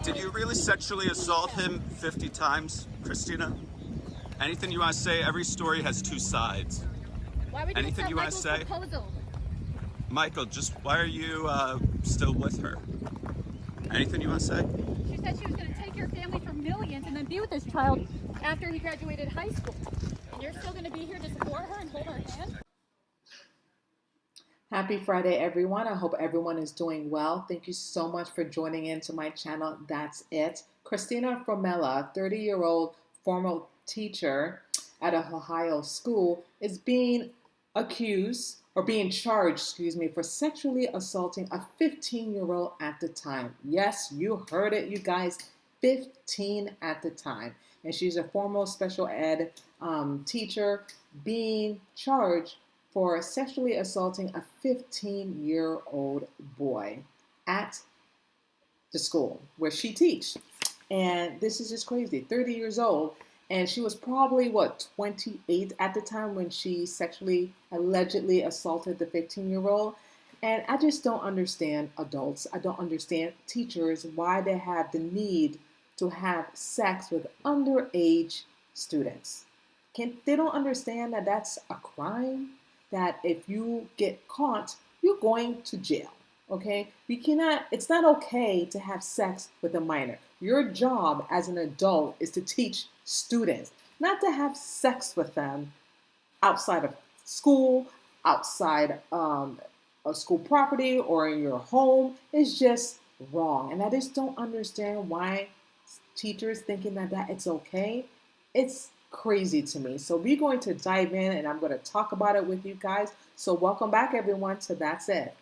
Did you really sexually assault him 50 times, Christina? Anything you want to say? Every story has two sides. Why would you Anything accept you want to Michael's say? proposal? Michael, just why are you still with her? Anything you want to say? She said she was going to take your family for millions and then be with this child after he graduated high school. And you're still going to be here to support her and hold her hand? Happy Friday, everyone. I hope everyone is doing well. Thank you so much for joining into my channel. That's it. Christina Formella, 30-year-old former teacher at a Ohio school, is being accused or being charged, for sexually assaulting a 15-year-old at the time. Yes, you heard it, you guys, 15 at the time. And she's a former special ed teacher being charged for sexually assaulting a 15-year-old boy at the school where she teaches. And this is just crazy, 30 years old. And she was probably, 28 at the time when she sexually, allegedly assaulted the 15-year-old. And I just don't understand adults. I don't understand teachers, why they have the need to have sex with underage students. They don't understand that that's a crime, that if you get caught, you're going to jail. Okay? It's not okay to have sex with a minor. Your job as an adult is to teach students, not to have sex with them outside of school, outside of school property, or in your home. Is just wrong. And I just don't understand why teachers thinking that it's okay. It's crazy to me. So we're going to dive in and I'm going to talk about it with you guys. So welcome back, everyone, to That's It.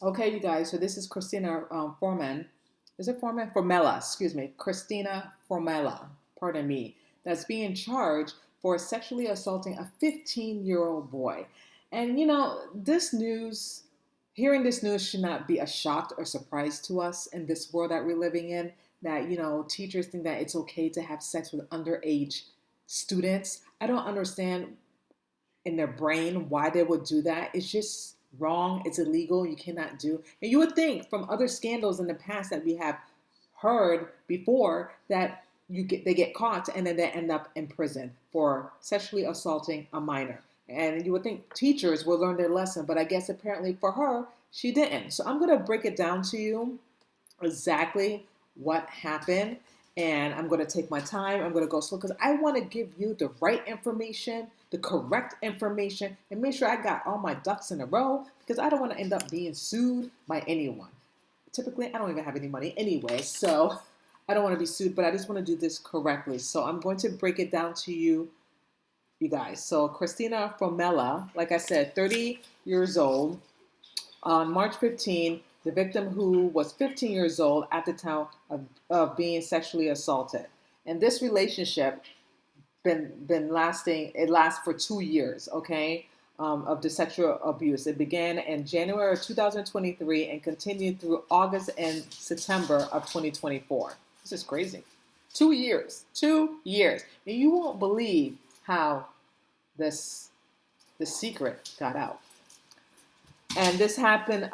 Okay, you guys, so this is Christina Foreman. Is it Foreman? Formella, excuse me. Christina Formella, pardon me, that's being charged for sexually assaulting a 15-year-old boy. And, hearing this news should not be a shock or surprise to us in this world that we're living in, that, teachers think that it's okay to have sex with underage students. I don't understand in their brain why they would do that. It's just wrong. It's illegal. You cannot do. And you would think from other scandals in the past that we have heard before that they get caught and then they end up in prison for sexually assaulting a minor. And you would think teachers will learn their lesson, but I guess apparently for her, she didn't. So I'm going to break it down to you exactly what happened. And I'm going to take my time. I'm going to go slow because I want to give you the right information, the correct information, and make sure I got all my ducks in a row because I don't want to end up being sued by anyone. Typically, I don't even have any money anyway, so I don't want to be sued, but I just want to do this correctly. So I'm going to break it down to you guys. So Christina Formella, like I said, 30 years old. On March 15, the victim, who was 15 years old at the time of being sexually assaulted. And this relationship been lasting, it lasts for 2 years, okay, of the sexual abuse. It began in January of 2023 and continued through August and September of 2024. This is crazy. 2 years. 2 years. And you won't believe how the secret got out. And this happened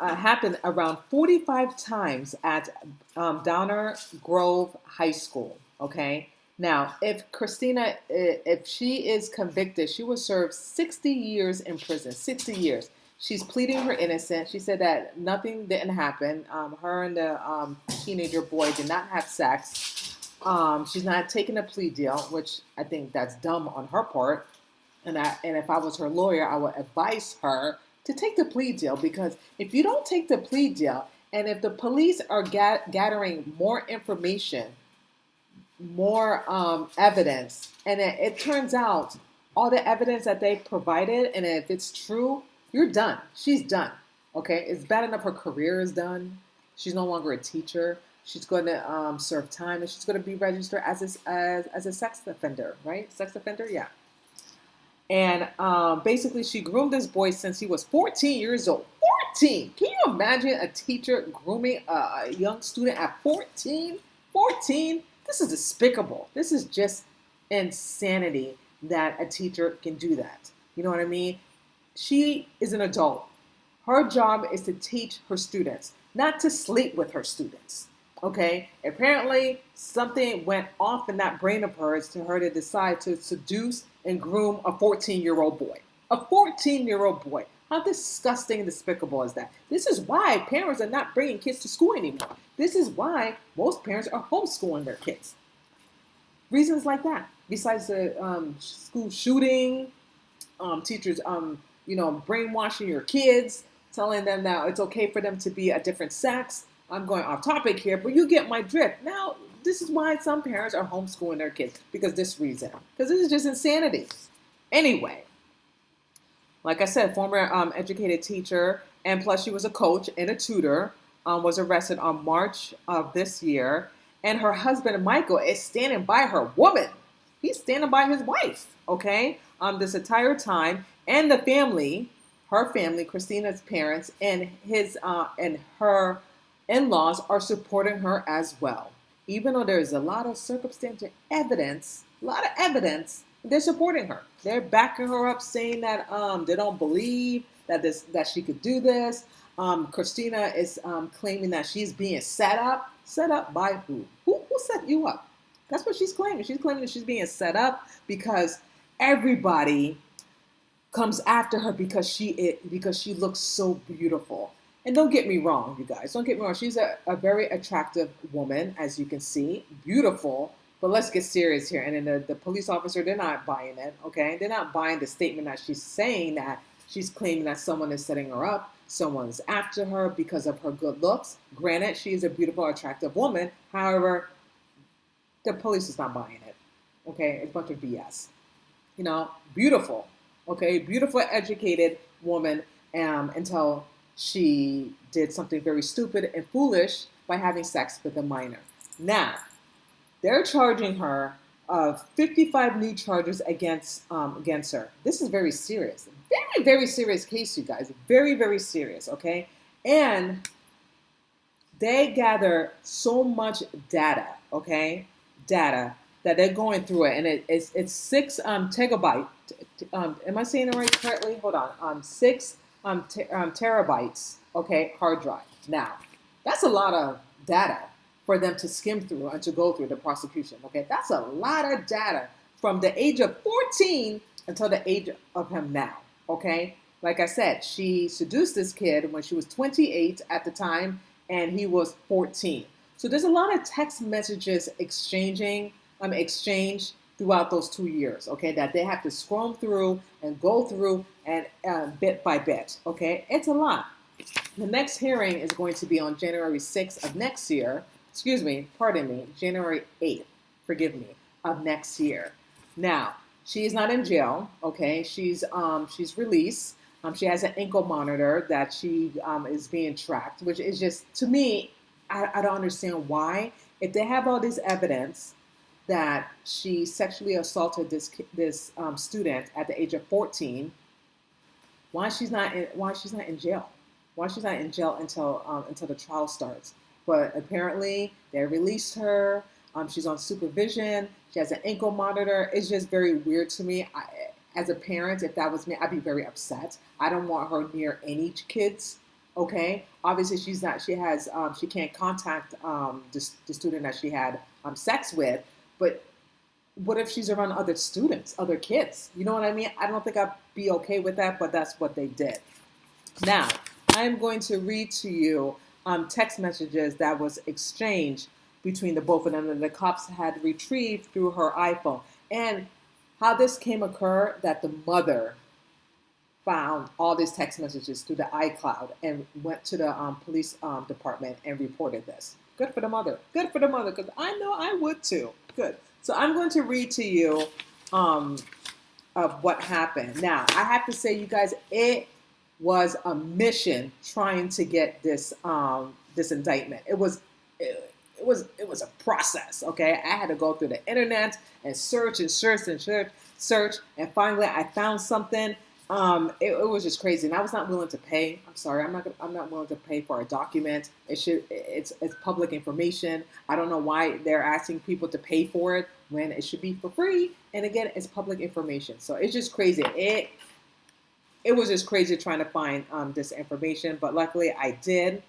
around 45 times at Downer Grove High School, okay? Now, if Christina, if she is convicted, she will serve 60 years in prison, 60 years. She's pleading her innocence. She said that nothing didn't happen. Her and the teenager boy did not have sex. She's not taking a plea deal, which I think that's dumb on her part. And if I was her lawyer, I would advise her to take the plea deal, because if you don't take the plea deal, and if the police are gathering more information, more evidence, and it turns out all the evidence that they provided, and if it's true, you're done. She's done. Okay, it's bad enough her career is done. She's no longer a teacher. She's going to serve time, and she's going to be registered as a sex offender, right? Sex offender, yeah. And basically, she groomed this boy since he was 14 years old. 14! Can you imagine a teacher grooming a young student at 14? 14? This is despicable. This is just insanity that a teacher can do that. You know what I mean? She is an adult. Her job is to teach her students, not to sleep with her students. Okay? Apparently, something went off in that brain of hers to her to decide to seduce and groom a 14-year-old boy. A 14-year-old boy. How disgusting and despicable is that? This is why parents are not bringing kids to school anymore. This is why most parents are homeschooling their kids. Reasons like that. Besides the school shooting, teachers, brainwashing your kids, telling them now it's okay for them to be a different sex. I'm going off topic here, but you get my drift. Now, this is why some parents are homeschooling their kids, because this reason. Because this is just insanity. Anyway, like I said, former educated teacher, and plus she was a coach and a tutor, was arrested on March of this year. And her husband, Michael, is standing by her woman. He's standing by his wife, okay, this entire time. And the family, her family, Christina's parents, and and her in-laws are supporting her as well. Even though there's a lot of circumstantial evidence, they're supporting her. They're backing her up, saying that they don't believe that she could do this. Christina is claiming that she's being set up. Set up by who? Who set you up? That's what she's claiming. She's claiming that she's being set up because everybody comes after her because she looks so beautiful. And don't get me wrong, you guys. Don't get me wrong. She's a very attractive woman, as you can see. Beautiful. But let's get serious here. And then the police officer, they're not buying it, okay? They're not buying the statement that she's saying that she's claiming that someone is setting her up. Someone's after her because of her good looks. Granted, she is a beautiful, attractive woman. However, the police is not buying it, okay? It's a bunch of BS. Beautiful, okay? Beautiful, educated woman until she did something very stupid and foolish by having sex with a minor. Now, they're charging her of 55 new charges against her. This is very serious. Very, very serious case, you guys. Very, very serious, okay? And they gather so much data, okay? Data that they're going through it. And it's 6 terabyte. Am I saying it right correctly? Hold on. 6 terabytes, okay, hard drive. Now, that's a lot of data for them to skim through and to go through the prosecution, okay? That's a lot of data from the age of 14 until the age of him now, okay? Like I said, she seduced this kid when she was 28 at the time, and he was 14. So there's a lot of text messages exchanged throughout those 2 years, okay, that they have to scroll through and go through and bit by bit, okay? It's a lot. The next hearing is going to be on January 6th of next year. January 8th, of next year. Now, she's not in jail, okay? She's released. She has an ankle monitor that she is being tracked, which is just, to me, I don't understand why. If they have all this evidence that she sexually assaulted this student at the age of 14, why she's not in jail? Why she's not in jail until the trial starts? But apparently they released her. She's on supervision. She has an ankle monitor. It's just very weird to me. As a parent, if that was me, I'd be very upset. I don't want her near any kids. Okay. Obviously, she can't contact the student that she had sex with. But what if she's around other students, other kids? You know what I mean? I don't think I'd be okay with that, but that's what they did. Now, I'm going to read to you text messages that was exchanged between the both of them that the cops had retrieved through her iPhone. And how this came occur, that the mother found all these text messages through the iCloud and went to the police department and reported this. Good for the mother. Good for the mother, because I know I would too. Good. So I'm going to read to you of what happened. Now, I have to say, you guys, it was a mission trying to get this this indictment. It was was a process. Okay, I had to go through the internet and search and search and search, and finally I found something. It was just crazy, and I was not willing to pay. I'm sorry, I'm not willing to pay for a document. It's public information. I don't know why they're asking people to pay for it when it should be for free. And again, it's public information, so it's just crazy. It was just crazy trying to find this information, but luckily I did,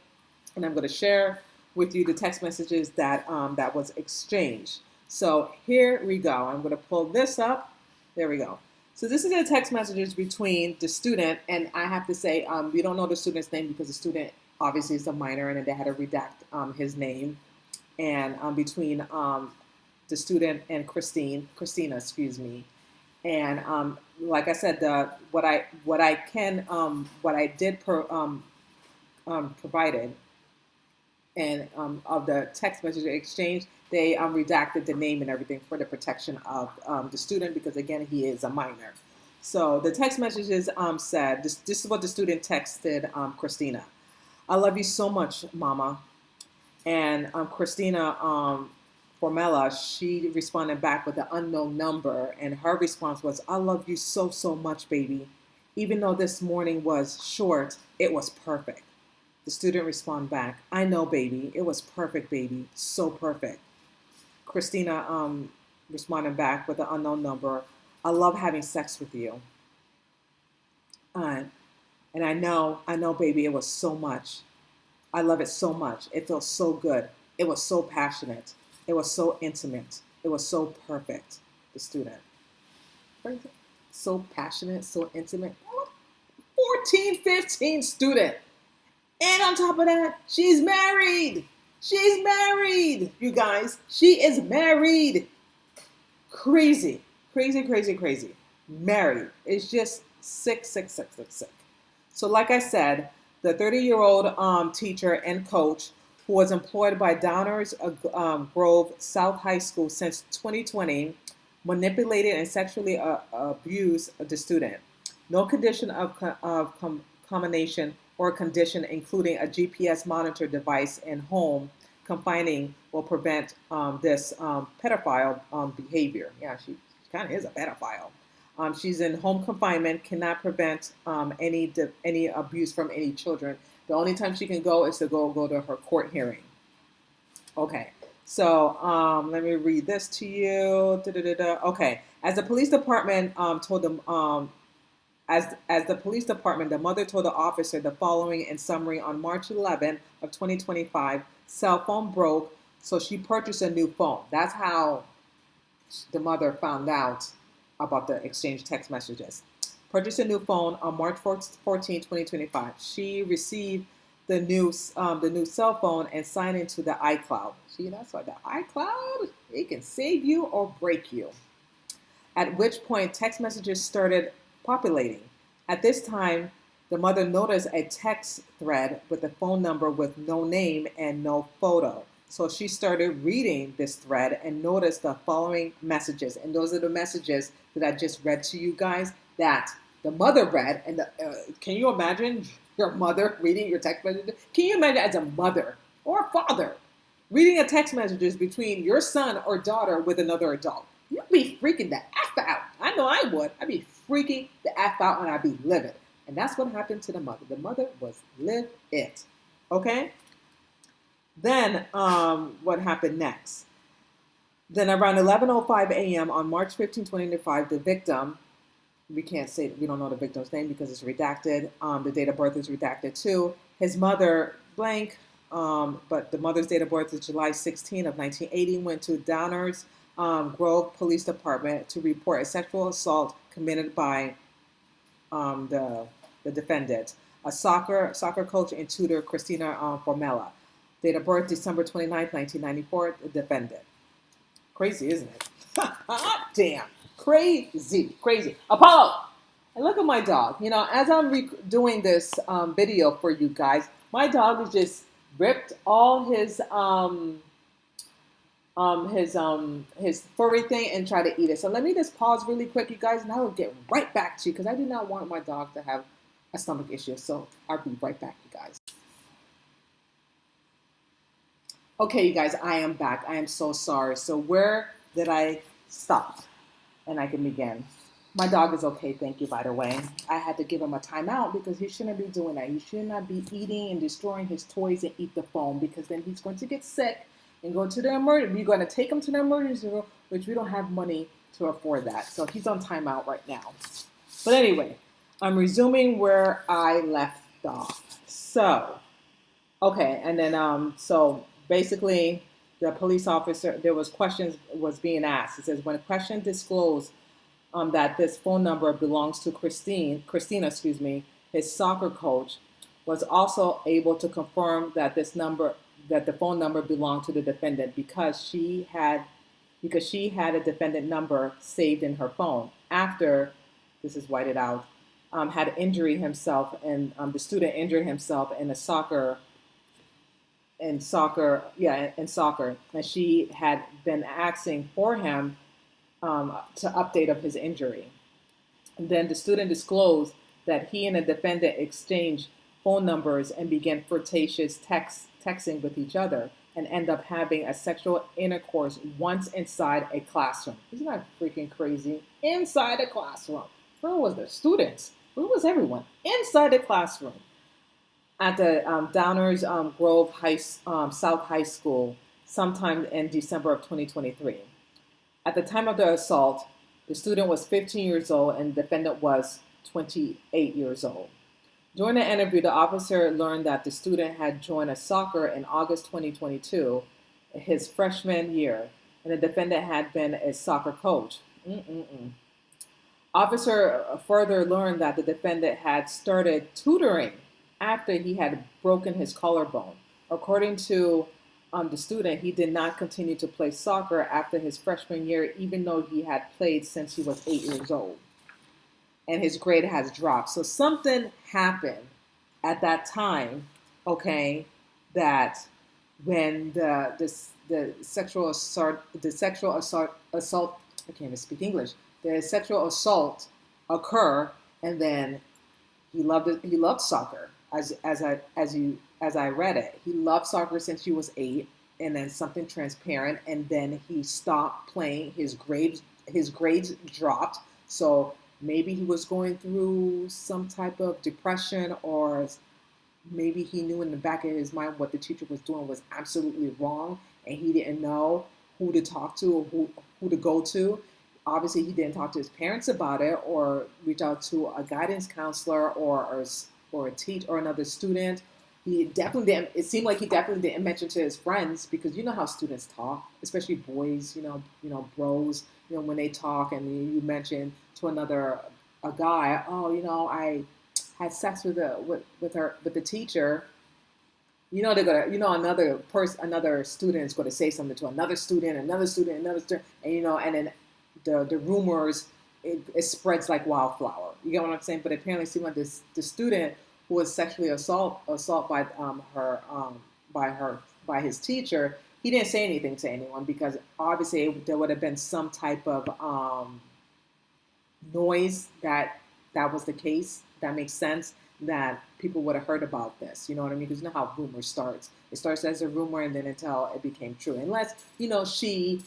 and I'm going to share with you the text messages that that was exchanged. So here we go. I'm going to pull this up. There we go. So this is the text messages between the student, and I have to say we don't know the student's name because the student obviously is a minor, and they had to redact his name. And between the student and Christina, excuse me. And like I said, what I did provided, and of the text message exchange, they redacted the name and everything for the protection of the student because again he is a minor. So the text messages said this is what the student texted Christina. I love you so much, Mama. And Christina Formella, she responded back with an unknown number, and her response was, I love you so, so much, baby. Even though this morning was short, it was perfect. The student responded back, I know, baby. It was perfect, baby. So perfect. Christina responded back with an unknown number, I love having sex with you. And I know, baby, it was so much. I love it so much. It felt so good. It was so passionate. It was so intimate. It was so perfect. The student. So passionate, so intimate. 14, 15 student. And on top of that, she's married. She's married, you guys. She is married. Crazy. Crazy, crazy, crazy. Married. It's just sick, sick, sick, sick, sick. So like I said, the 30-year-old teacher and coach who was employed by Downers Grove South High School since 2020, manipulated and sexually abused the student. No condition of combination or condition, including a GPS monitor device in home confining, will prevent this pedophile behavior. Yeah, she kind of is a pedophile. She's in home confinement, cannot prevent any abuse from any children. The only time she can go is to go to her court hearing. Okay, so let me read this to you. Okay, as the police department told them, as the police department, the mother told the officer the following in summary: on March 11 of 2025, cell phone broke, so she purchased a new phone. That's how the mother found out about the exchange text messages. Purchased a new phone on March 14, 2025. She received the new cell phone and signed into the iCloud. See, that's why the iCloud, it can save you or break you. At which point, text messages started populating. At this time, the mother noticed a text thread with a phone number with no name and no photo. So she started reading this thread and noticed the following messages. And those are the messages that I just read to you guys that the mother read. And can you imagine your mother reading your text messages? Can you imagine as a mother or a father reading a text messages between your son or daughter with another adult? You'd be freaking the F out. I know I would. I'd be freaking the F out and I'd be livid. And that's what happened to the mother. The mother was livid. Okay? Then what happened next? Then around 11:05 a.m. on March 15, 2025, the victim, we don't know the victim's name because it's redacted. The date of birth is redacted too. His mother, blank, but the mother's date of birth is July 16 of 1980, went to Downers Grove Police Department to report a sexual assault committed by the defendant, a soccer coach and tutor, Christina Formella. Date of birth, December 29, 1994, the defendant. Crazy, isn't it? Damn. Crazy. Apollo! And look at my dog. You know, as I'm doing this video for you guys, my dog has just ripped all his furry thing and try to eat it. So let me just pause really quick, you guys, and I will get right back to you because I do not want my dog to have a stomach issue. So I'll be right back, you guys. Okay, you guys, I am back. I am so sorry. So where did I stop? And I can begin. My dog is okay, thank you, by the way. I had to give him a timeout because he shouldn't be doing that. He should not be eating and destroying his toys and eat the phone because then he's going to get sick and go to the emergency. We're going to take him to the emergency room, which we don't have money to afford that. So he's on timeout right now. But anyway, I'm resuming where I left off. So, okay, and then so basically the police officer, there was questions was being asked. It says when a question disclosed that this phone number belongs to Christina, excuse me, his soccer coach, was also able to confirm that that the phone number belonged to the defendant because she had a defendant number saved in her phone after, this is whited out, had injured himself and the student injured himself in soccer, and she had been asking for him to update of his injury. And then the student disclosed that he and the defendant exchanged phone numbers and began flirtatious texting with each other and end up having a sexual intercourse once inside a classroom. Isn't that freaking crazy? Inside a classroom. Where was the students? Where was everyone? Inside the classroom at the Downers Grove South High School sometime in December of 2023. At the time of the assault, the student was 15 years old and the defendant was 28 years old. During the interview, the officer learned that the student had joined a soccer in August 2022, his freshman year, and the defendant had been a soccer coach. Officer further learned that the defendant had started tutoring after he had broken his collarbone. According to the student, he did not continue to play soccer after his freshman year, even though he had played since he was 8 years old. And his grade has dropped. So something happened at that time, okay, that when the sexual assault, I can't even speak English, the sexual assault occur, and then he loved soccer as I read it. He loved soccer since he was 8, and then something transparent, and then he stopped playing. His grades dropped. So maybe he was going through some type of depression, or maybe he knew in the back of his mind what the teacher was doing was absolutely wrong, and he didn't know who to talk to or who to go to. Obviously, he didn't talk to his parents about it or reach out to a guidance counselor or a teacher or another student. He definitely didn't. It seemed like he definitely didn't mention to his friends, because you know how students talk, especially boys. Bros. When they talk and you mention to a guy, oh, I had sex with the teacher. They're gonna, another student is going to say something to another student, and and then the rumors, it spreads like wildflower. You get what I'm saying? But apparently, it seemed like the student who was sexually assaulted by his teacher, he didn't say anything to anyone because obviously there would have been some type of noise that was the case. That makes sense, that people would have heard about this. You know what I mean? Because you know how rumor starts. It starts as a rumor and then until it became true. Unless, she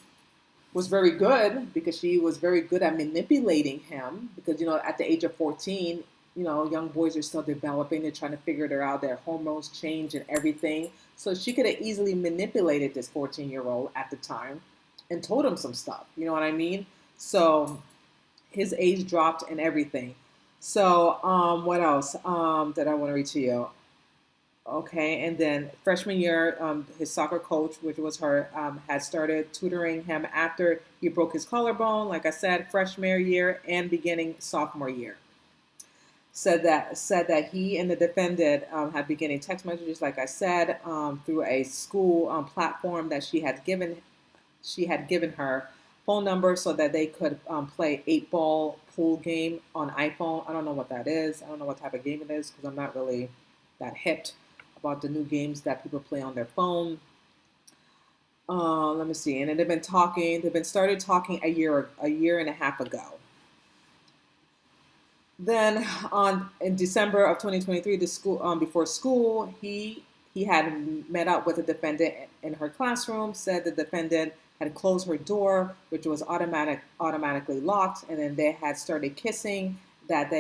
was very good, because she was very good at manipulating him, because, at the age of 14, young boys are still developing. They're trying to figure it out. Their hormones change and everything. So she could have easily manipulated this 14-year-old at the time and told him some stuff. You know what I mean? So his age dropped and everything. So what else did I want to read to you? Okay, and then freshman year, his soccer coach, which was her, had started tutoring him after he broke his collarbone, like I said, freshman year and beginning sophomore year. Said that he and the defendant had beginning text messages, like I said, through a school platform that she had given her phone number so that they could play 8-ball pool game on iPhone. I don't know what that is. I don't know what type of game it is because I'm not really that hip about the new games that people play on their phone. Let me see. And then they've been started talking a year and a half ago. Then in December of 2023, the school before school, he he had met up with the defendant in her classroom, said the defendant had closed her door, which was automatically locked, and then they had started kissing. That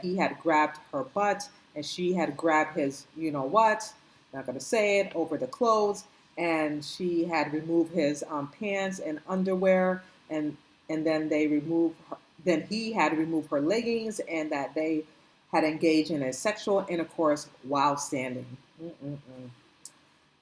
he had grabbed her butt, and she had grabbed his, you know what? Not gonna say it, over the clothes, and she had removed his pants and underwear, and then they removed. Then he had removed her leggings, and that they had engaged in a sexual intercourse while standing. Mm-mm-mm.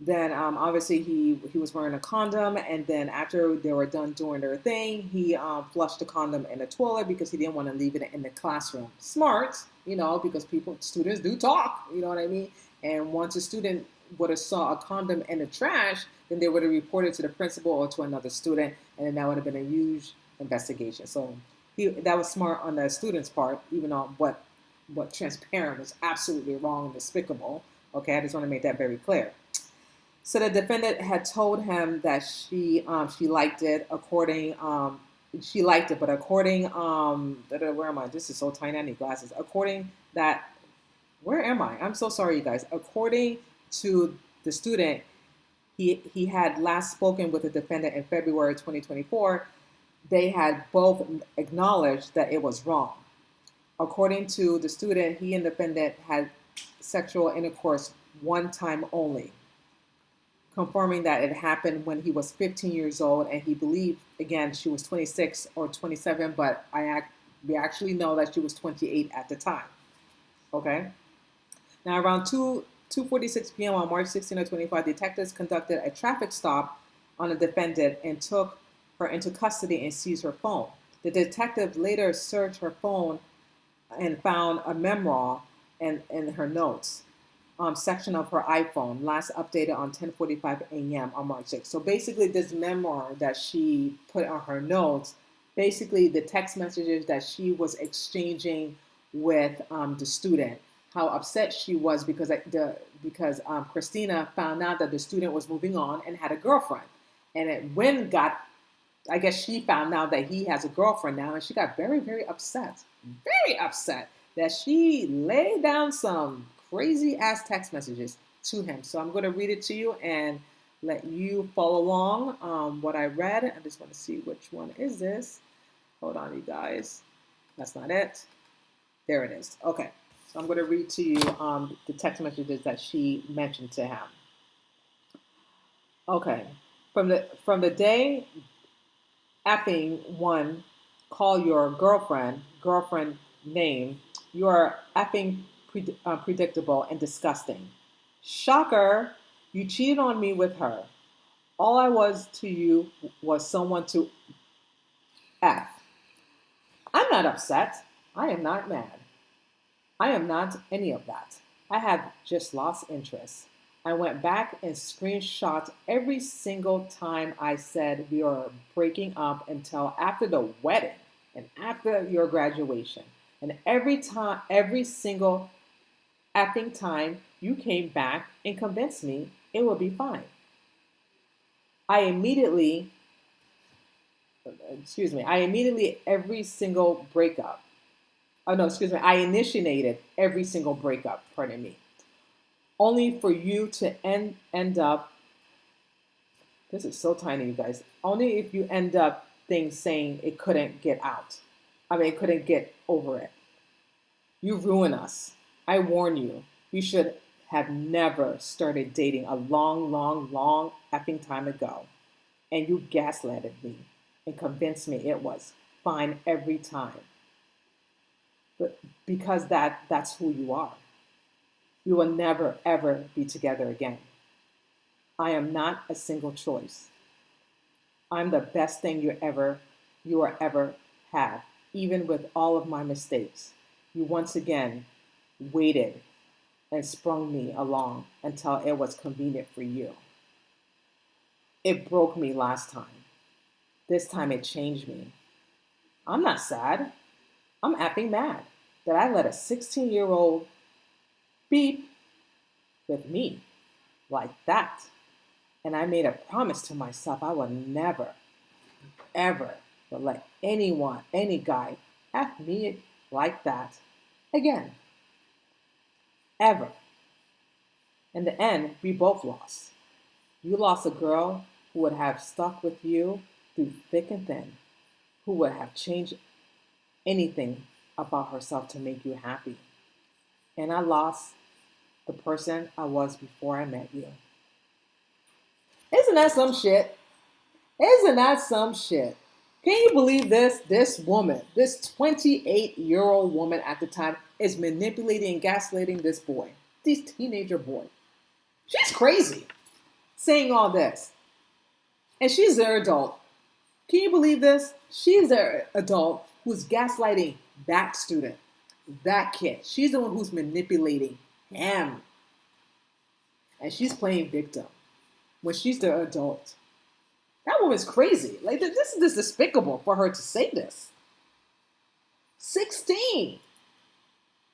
Then obviously he was wearing a condom, and then after they were done doing their thing, he flushed the condom in the toilet because he didn't want to leave it in the classroom. Smart, because students do talk, you know what I mean. And once a student would have saw a condom in the trash, then they would have reported to the principal or to another student, and then that would have been a huge investigation. So that was smart on the student's part, even though what transparent was absolutely wrong and despicable. Okay, I just want to make that very clear. So the defendant had told him that she liked it. She liked it, but according where am I? This is so tiny. I need glasses. Where am I? I'm so sorry, you guys. According to the student, he had last spoken with the defendant in February 2024. They had both acknowledged that it was wrong. According to the student, he and the defendant had sexual intercourse one time only, confirming that it happened when he was 15 years old, and he believed, again, she was 26 or 27, but we actually know that she was 28 at the time. Okay? Now, around 2:46 p.m. on March 16 or 25, detectives conducted a traffic stop on the defendant and took her into custody and seized her phone. The detective later searched her phone and found a memoir in her notes section of her iPhone, last updated on 10:45 a.m. on March 6th. So basically, this memoir that she put on her notes, basically the text messages that she was exchanging with the student, how upset she was because Christina found out that the student was moving on and had a girlfriend, and I guess she found out that he has a girlfriend now, and she got very, very upset that she laid down some crazy ass text messages to him. So I'm going to read it to you and let you follow along what I read. I just want to see which one is this. Hold on, you guys. That's not it. There it is. Okay. So I'm going to read to you the text messages that she mentioned to him. Okay. From the day effing one, call your girlfriend name, you are effing predictable and disgusting. Shocker, you cheated on me with her. All I was to you was someone to F. I'm not upset. I am not mad. I am not any of that. I have just lost interest. I went back and screenshot every single time I said we are breaking up until after the wedding and after your graduation. And every single effing time you came back and convinced me it would be fine. I immediately every single breakup. Oh no, excuse me. I initiated every single breakup, pardon me. Only for you to end up, this is so tiny, you guys. Only if you end up things saying it couldn't get out. It couldn't get over it. You ruin us. I warn you. You should have never started dating a long, long, long effing time ago. And you gaslighted me and convinced me it was fine every time. But because that's who you are. You will never, ever be together again. I am not a single choice. I'm the best thing you will ever have, even with all of my mistakes. You once again waited and sprung me along until it was convenient for you. It broke me last time. This time it changed me. I'm not sad. I'm effing mad that I let a 16-year-old beep with me like that. And I made a promise to myself I would never, ever let any guy F me like that again. Ever. In the end, we both lost. You lost a girl who would have stuck with you through thick and thin, who would have changed anything about herself to make you happy. And I lost the person I was before I met you. Isn't that some shit? Isn't that some shit? Can you believe this? This woman, this 28-year-old woman at the time, is manipulating and gaslighting this boy, this teenager boy. She's crazy saying all this. And she's an adult. Can you believe this? She's an adult who's gaslighting that student, that kid. She's the one who's manipulating him. And she's playing victim when she's the adult. That woman's crazy. Like, this is just despicable for her to say this. 16.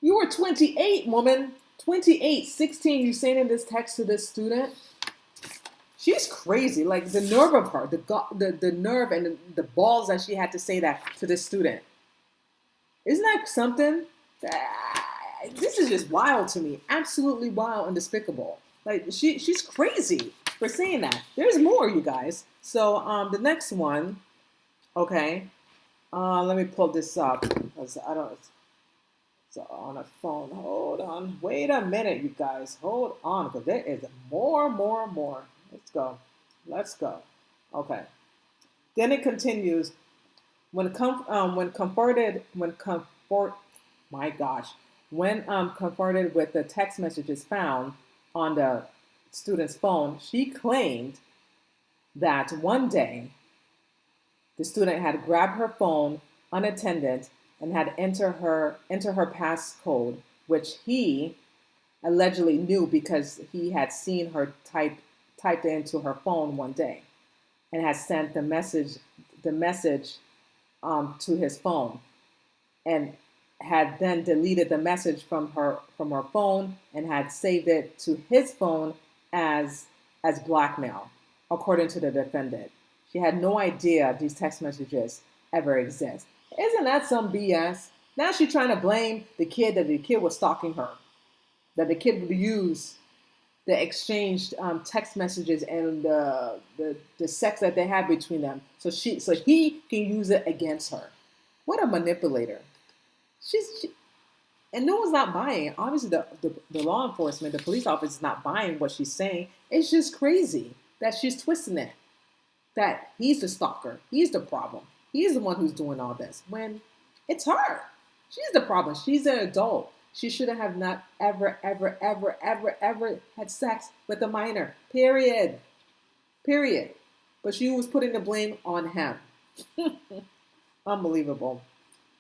You were 28, woman. 28, 16, you saying in this text to this student. She's crazy. Like, the nerve of her, the nerve and the balls that she had to say that to this student. Isn't that something? This is just wild to me. Absolutely wild and despicable. Like, she's crazy for saying that. There's more, you guys. So the next one, okay. Let me pull this up because I don't. It's on a phone. Hold on. Wait a minute, you guys. Hold on, because there is more. Let's go. Okay. Then it continues. Confronted with the text messages found on the student's phone, she claimed that one day the student had grabbed her phone unattended and had entered her passcode, which he allegedly knew because he had seen her typed into her phone one day, and had sent the message to his phone, and had then deleted the message from her phone and had saved it to his phone as blackmail, according to the defendant. She had no idea these text messages ever exist. Isn't that some BS? Now she's trying to blame the kid that the kid was stalking her, that the kid would use the exchanged text messages and the sex that they had between them, so he can use it against her. What a manipulator! And no one's not buying. Obviously, the law enforcement, the police officer is not buying what she's saying. It's just crazy that she's twisting it. That he's the stalker. He's the problem. He's the one who's doing all this. When it's her. She's the problem. She's an adult. She should have not ever had sex with a minor. Period. But she was putting the blame on him. Unbelievable.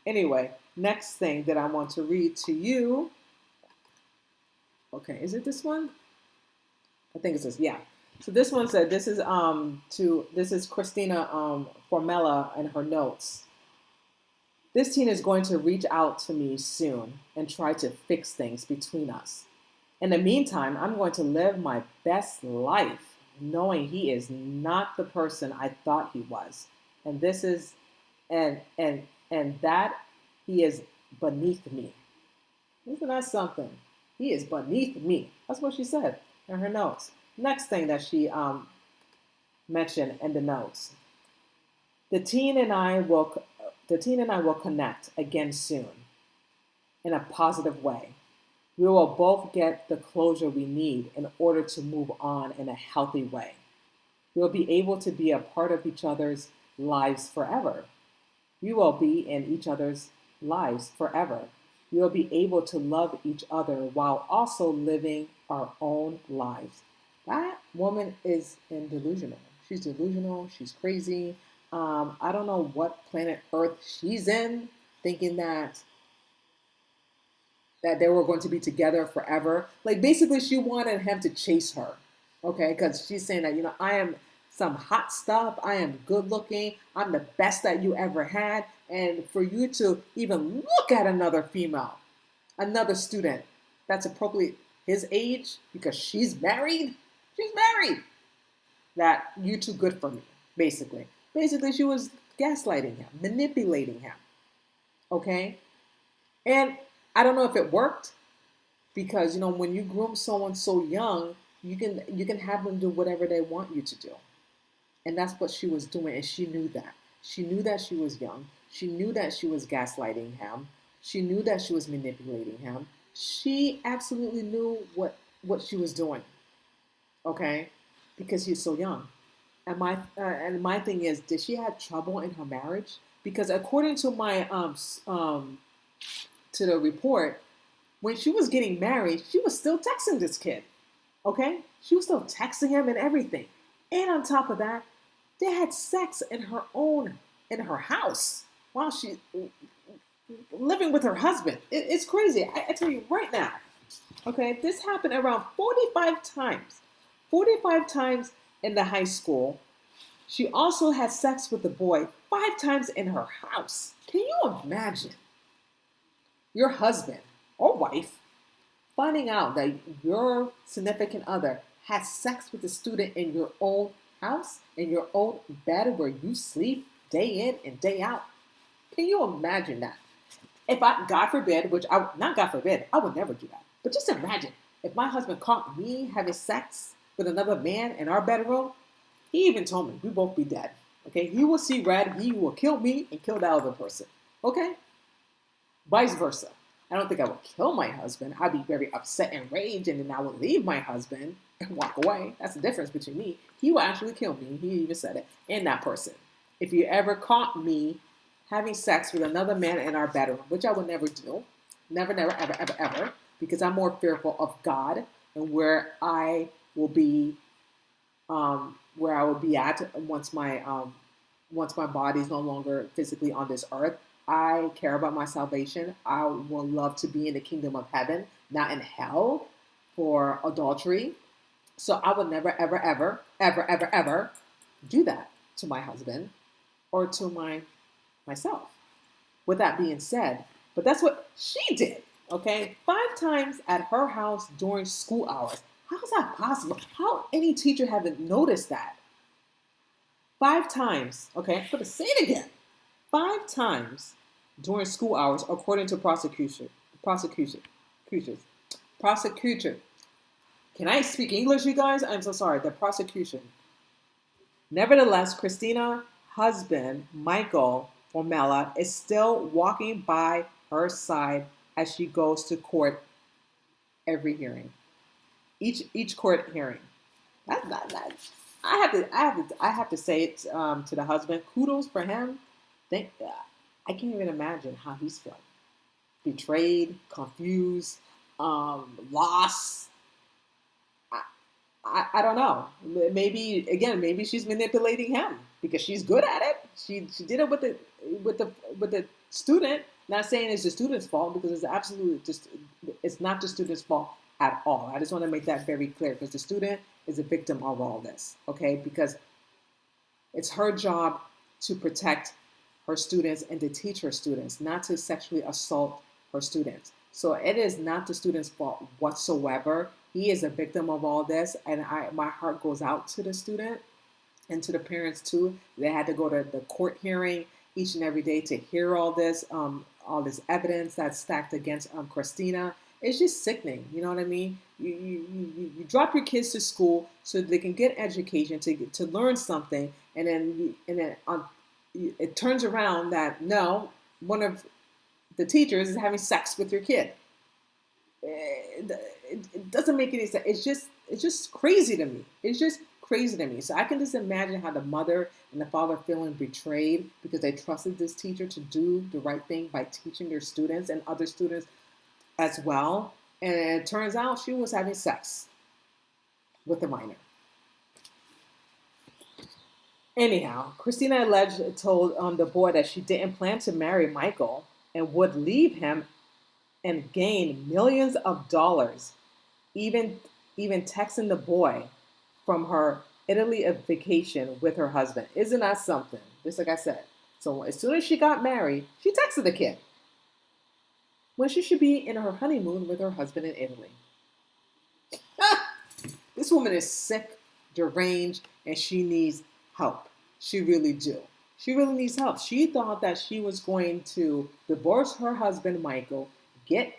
Anyway, next thing that I want to read to you. Okay, is it this one? I think it's this. Yeah. So this one said this is Christina Formella and her notes. This teen is going to reach out to me soon and try to fix things between us. In the meantime, I'm going to live my best life knowing he is not the person I thought he was. And this is and that he is beneath me. Isn't that something? He is beneath me. That's what she said in her notes. Next thing that she mentioned in the notes. The teen and I will connect again soon in a positive way. We will both get the closure we need in order to move on in a healthy way. We will be able to be a part of each other's lives forever. We will be in each other's lives forever. We will be able to love each other while also living our own lives. That woman is delusional. She's delusional. She's crazy. I don't know what planet Earth she's in, thinking that they were going to be together forever. Like, basically, she wanted him to chase her, okay? Because she's saying that, I am some hot stuff. I am good looking. I'm the best that you ever had. And for you to even look at another female, another student that's appropriately his age, because she's married, that you too good for me, basically. Basically, she was gaslighting him, manipulating him, okay? And I don't know if it worked, because when you groom someone so young, you can have them do whatever they want you to do. And that's what she was doing, and she knew that. She knew that she was young. She knew that she was gaslighting him. She knew that she was manipulating him. She absolutely knew what she was doing. Okay, because he's so young. And my thing is, did she have trouble in her marriage? Because according to my to the report, when she was getting married, she was still texting this kid. Okay, she was still texting him and everything. And on top of that, they had sex in her house while she living with her husband. It's crazy. I tell you right now. Okay, this happened around 45 times. 45 times in the high school. She also had sex with the boy 5 times in her house. Can you imagine your husband or wife finding out that your significant other has sex with a student in your own house, in your own bed where you sleep day in and day out? Can you imagine that? If God forbid, not God forbid, I would never do that. But just imagine if my husband caught me having sex with another man in our bedroom. He even told me we both be dead. Okay, he will see red. He will kill me and kill the other person. Okay, vice versa. I don't think I would kill my husband. I'd be very upset and raged, and then I would leave my husband and walk away. That's the difference between me. He will actually kill me. He even said it. And that person. If you ever caught me having sex with another man in our bedroom, which I would never do, never, never, ever, ever, ever, because I'm more fearful of God and where I will be at once my body is no longer physically on this earth. I care about my salvation. I will love to be in the kingdom of heaven, not in hell for adultery. So I would never, ever, ever, ever, ever, ever do that to my husband or to myself. With that being said, but that's what she did. Okay, 5 times at her house during school hours. How is that possible? How any teacher haven't noticed that? 5 times, okay, I'm going to say it again. 5 times during school hours, according to prosecutor. Can I speak English, you guys? I'm so sorry. The prosecution. Nevertheless, Christina's husband, Michael Formella, is still walking by her side as she goes to court every hearing. Each court hearing. I have to say it to the husband. Kudos for him. I can't even imagine how he's feeling. Betrayed, confused, lost. I don't know. Maybe she's manipulating him because she's good at it. She did it with the student. Not saying it's the student's fault because it's not the student's fault at all. I just want to make that very clear because the student is a victim of all this. Okay, because it's her job to protect her students and to teach her students, not to sexually assault her students. So it is not the student's fault whatsoever. He is a victim of all this, and my heart goes out to the student and to the parents too. They had to go to the court hearing each and every day to hear all this evidence that's stacked against Christina. It's just sickening. You know what I mean? You drop your kids to school so they can get education to learn something, and then it turns around that no, one of the teachers is having sex with your kid. It doesn't make any sense. It's just crazy to me. It's just crazy to me. So I can just imagine how the mother and the father feeling betrayed because they trusted this teacher to do the right thing by teaching their students and other students as well. And it turns out she was having sex with a minor. Anyhow, Christina alleged told the boy that she didn't plan to marry Michael and would leave him and gain millions of dollars, even texting the boy from her Italy vacation with her husband. Isn't that something? Just like I said. So as soon as she got married, she texted the kid when she should be in her honeymoon with her husband in Italy. This woman is sick, deranged, and she needs help. She really do. She really needs help. She thought that she was going to divorce her husband, Michael, get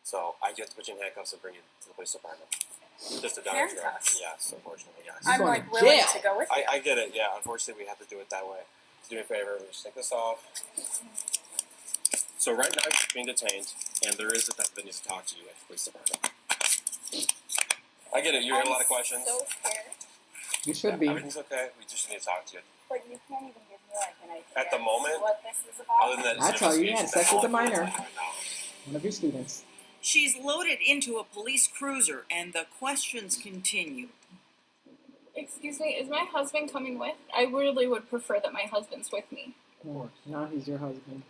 So I get to put you in handcuffs and bring you to the police department. Just to demonstrate. Handcuffs? Yes, unfortunately, yes. You're I'm going like to willing jail. to go with you. I get it. Yeah, unfortunately, we have to do it that way. Do me a favor. Just take this off. So right now you're being detained, and there is a detective that needs to talk to you at the police department. I get it. You have a lot of questions. So scared, You should be. Everything's okay. We just need to talk to you. but you can't even give me like an idea At the moment, what this is about. Other than that, I it's tell an you, you had investigation. sex with a That's all I'm minor. doing right now. One of your students. She's loaded into a police cruiser, and the questions continue. Excuse me, is my husband coming with? I really would prefer that my husband's with me. Now he's your husband.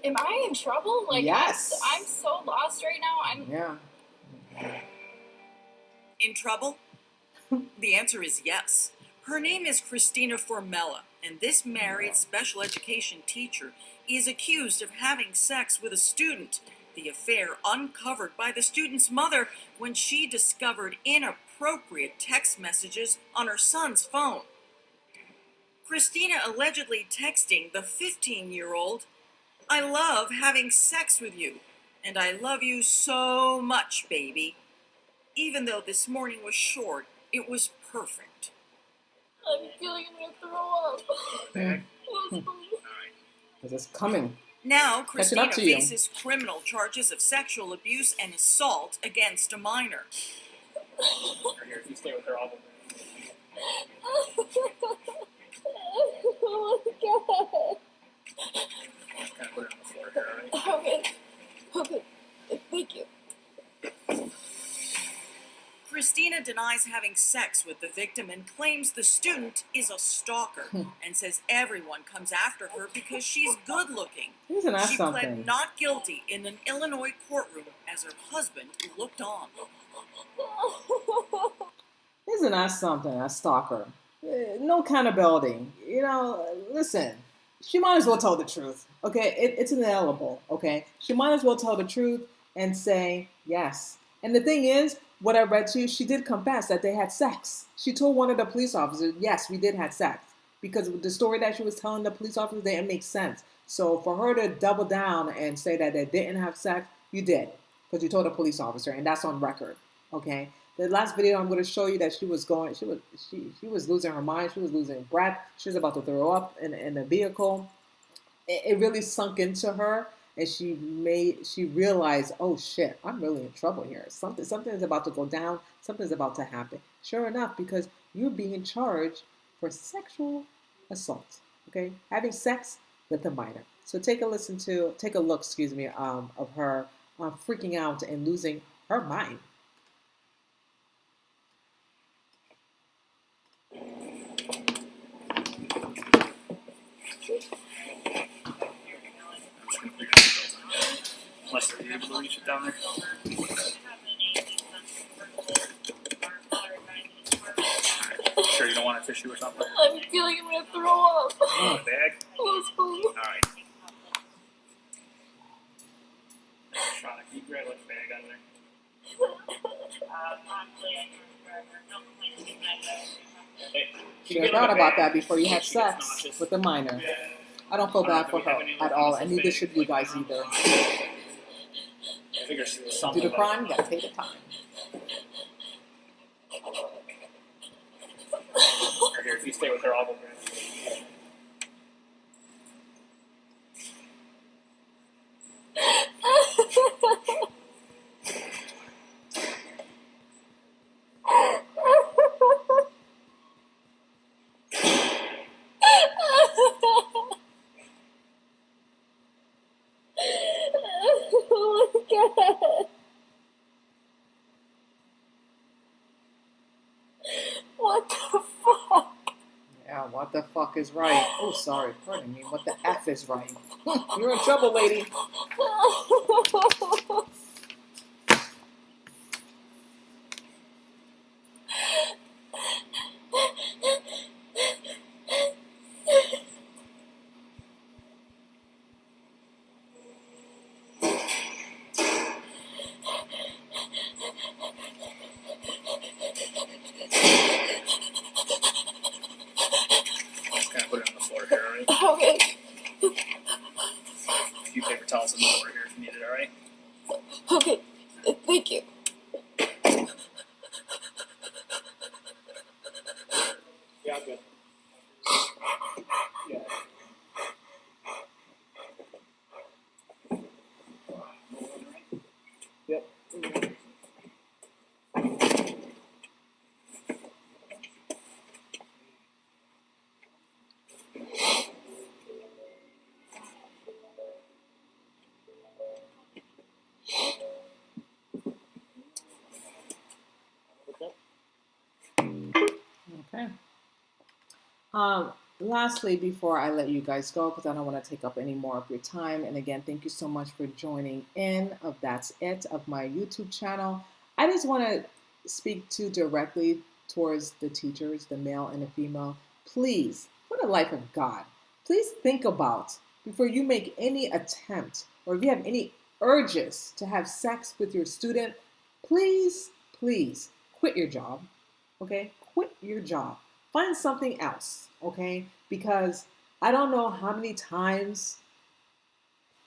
Am I in trouble? Like, Yes. I'm so lost right now. Yeah. In trouble? The answer is yes. Her name is Christina Formella, and this married special education teacher is accused of having sex with a student. The affair uncovered by the student's mother when she discovered inappropriate text messages on her son's phone. Christina allegedly texting the 15-year-old, "I love having sex with you, and I love you so much, baby." Even though this morning was short, it was perfect. I'm feeling I'm gonna throw up. Mm. Please, please. Because it's coming. Now, Catching Christina up to you. faces criminal charges of sexual abuse and assault against a minor. Here, if you stay with her, I'll Oh my god. kind of put it on the floor here, all right? Okay. Okay. Thank you. Christina denies having sex with the victim and claims the student is a stalker and says everyone comes after her because she's good looking. Isn't that She something? pled not guilty in an Illinois courtroom as her husband looked on. Isn't that something? A stalker. No accountability. You know, listen. She might as well tell the truth. Okay, it's inalienable. Okay, she might as well tell the truth and say yes. And the thing is, what I read to you, she did confess that they had sex. She told one of the police officers, yes, we did have sex. Because the story that she was telling the police officers didn't make sense. So for her to double down and say that they didn't have sex, you did. Because you told a police officer, and that's on record. Okay? The last video I'm going to show you that she was losing her mind. She was losing breath. She was about to throw up in the vehicle. It really sunk into her. And she realized, oh shit, I'm really in trouble here. Something is about to go down. Something's about to happen. Sure enough, because you're being charged for sexual assault. Okay, having sex with a minor. So take a look, of her freaking out and losing her mind. Unless they're able to reach it down there. Sure you don't want a tissue or something? I'm feeling I'm gonna throw up. Oh, a bag? Please, please. Alright. Shauna, can you grab like a bag out of there? Hey, She should have thought about that before you had sex with a minor. I don't feel bad for her at all, and neither should you guys either. I figure Do something. the crime, you gotta pay the time. Here, if you stay with her, I'll go grab it. Oh my god. What the fuck? Yeah, what the fuck is right? Oh, sorry, pardon me. What the F is right? You're in trouble, lady. Kind of put it on the floor here, alright? Okay. A few paper towels in the floor here if you need it. Okay. Lastly, before I let you guys go, because I don't want to take up any more of your time, and again, thank you so much for joining in of That's It of my YouTube channel. I just want to speak to directly towards the teachers, the male and the female. Please, for the life of God, please think about before you make any attempt or if you have any urges to have sex with your student, please, please quit your job. Okay? Quit your job. Find something else, okay? Because I don't know how many times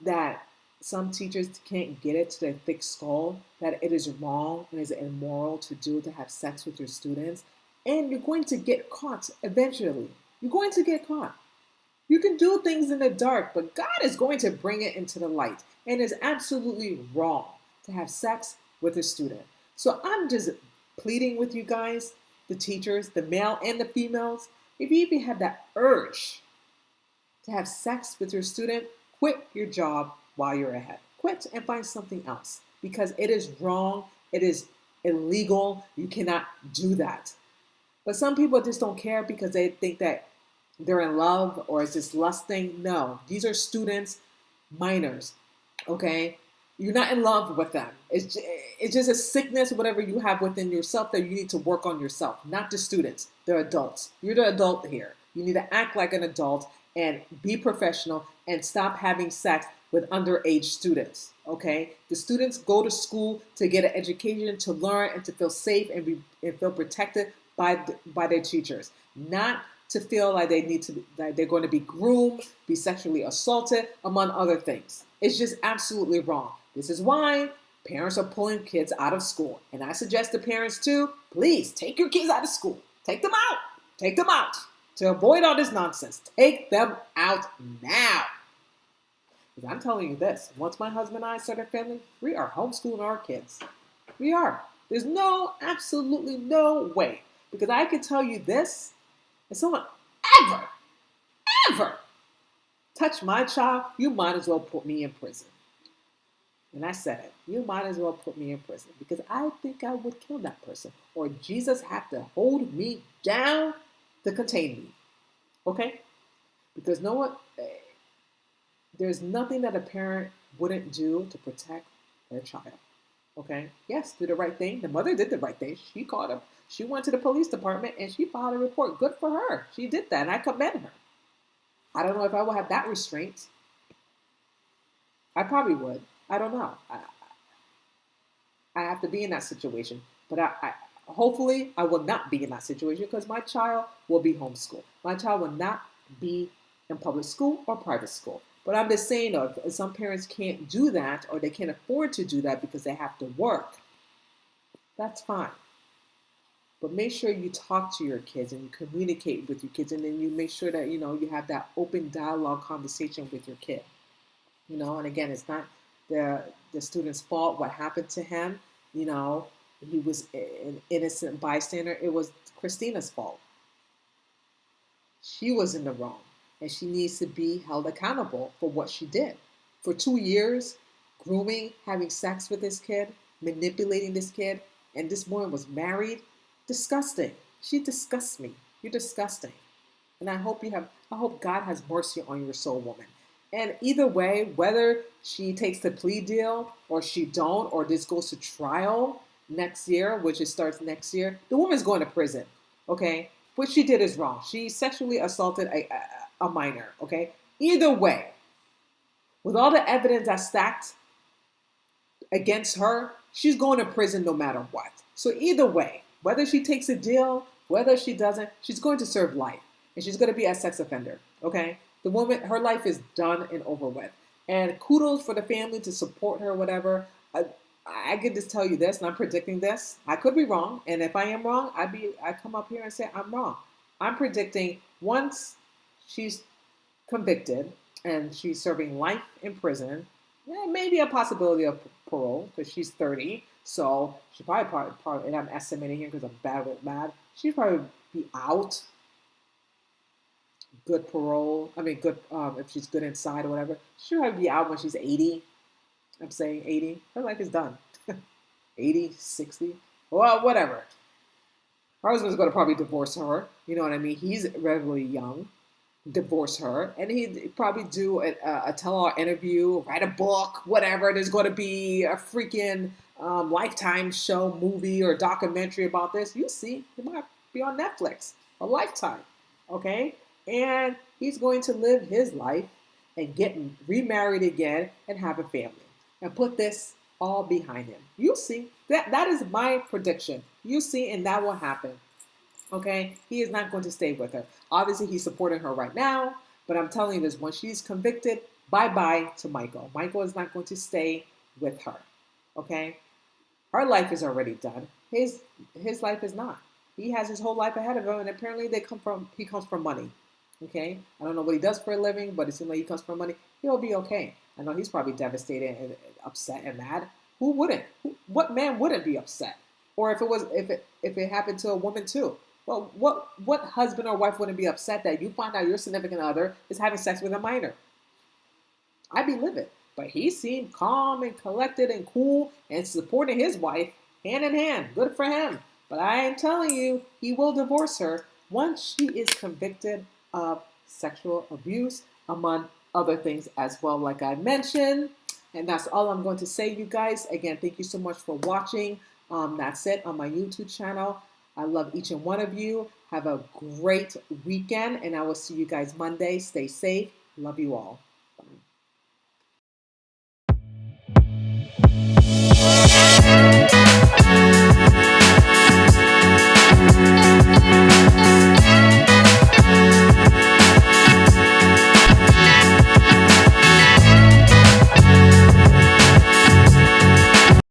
that some teachers can't get it to their thick skull that it is wrong and is immoral to have sex with your students. And you're going to get caught eventually. You're going to get caught. You can do things in the dark, but God is going to bring it into the light. And it's absolutely wrong to have sex with a student. So I'm just pleading with you guys, the teachers, the male and the females, if you even have that urge to have sex with your student, quit your job while you're ahead. Quit and find something else because it is wrong. It is illegal. You cannot do that. But some people just don't care because they think that they're in love or it's just lusting. No, these are students, minors, okay? You're not in love with them. It's just a sickness, whatever you have within yourself that you need to work on yourself, not the students. They're adults. You're the adult here. You need to act like an adult and be professional and stop having sex with underage students, okay? The students go to school to get an education, to learn, and to feel safe and feel protected by their teachers, not to feel like that they're going to be groomed, be sexually assaulted, among other things. It's just absolutely wrong. This is why parents are pulling kids out of school. And I suggest to parents too, please take your kids out of school. Take them out. Take them out. To avoid all this nonsense, take them out now. Because I'm telling you this, once my husband and I start a family, we are homeschooling our kids. We are. There's absolutely no way. Because I can tell you this, if someone ever touch my child, you might as well put me in prison. And I said it. You might as well put me in prison because I think I would kill that person. Or Jesus have to hold me down to contain me. Okay? Because there's nothing that a parent wouldn't do to protect their child. Okay? Yes, do the right thing. The mother did the right thing. She called him. She went to the police department and she filed a report. Good for her. She did that and I commend her. I don't know if I will have that restraint. I probably would. I don't know. I have to be in that situation. But I hopefully I will not be in that situation because my child will be homeschooled. My child will not be in public school or private school. But I'm just saying, though, if some parents can't do that or they can't afford to do that because they have to work, that's fine. But make sure you talk to your kids and you communicate with your kids, and then you make sure that you have that open dialogue conversation with your kid. And again, it's not the student's fault what happened to him. He was an innocent bystander. It was Christina's fault. She was in the wrong, and she needs to be held accountable for what she did. For 2 years, grooming, having sex with this kid, manipulating this kid, and this woman was married. Disgusting. She disgusts me. You're disgusting. And I hope God has mercy on your soul, woman. And either way, whether she takes the plea deal or she don't, or this goes to trial next year, which it starts next year, the woman's going to prison. Okay? What she did is wrong. She sexually assaulted a minor. Okay? Either way, with all the evidence that's stacked against her, she's going to prison no matter what. So either way, whether she takes a deal, whether she doesn't, she's going to serve life. And she's going to be a sex offender, okay? The woman, her life is done and over with. And kudos for the family to support her, whatever. I could just tell you this, and I'm predicting this. I could be wrong. And if I am wrong, I come up here and say I'm wrong. I'm predicting once she's convicted and she's serving life in prison, maybe a possibility of parole because she's 30. So she probably, and I'm estimating here because I'm bad with math, she'd probably be out. Good parole. Good, if she's good inside or whatever. She'll probably be out when she's 80. I'm saying 80. Her life is done. 80, 60, well, whatever. Her husband's going to probably divorce her. You know what I mean? He's relatively young. Divorce her, and he'd probably do a tell-all interview, write a book, whatever. There's going to be a freaking Lifetime show, movie, or documentary about this. You see, it might be on Netflix, a Lifetime, okay? And he's going to live his life and get remarried again and have a family and put this all behind him. You see, that is my prediction. You see, and that will happen. Okay, he is not going to stay with her. Obviously, he's supporting her right now, but I'm telling you this, when she's convicted, bye-bye to Michael. Michael is not going to stay with her, okay? Her life is already done. His life is not. He has his whole life ahead of him, and apparently he comes from money, okay? I don't know what he does for a living, but it seems like he comes from money. He'll be okay. I know he's probably devastated and upset and mad. Who wouldn't? What man wouldn't be upset? Or if it happened to a woman too? Well, what husband or wife wouldn't be upset that you find out your significant other is having sex with a minor? I'd be livid. But he seemed calm and collected and cool and supporting his wife hand in hand. Good for him. But I am telling you, he will divorce her once she is convicted of sexual abuse, among other things as well, like I mentioned. And that's all I'm going to say, you guys. Again, thank you so much for watching. That's it on my YouTube channel. I love each and one of you. Have a great weekend, and I will see you guys Monday. Stay safe. Love you all. Bye.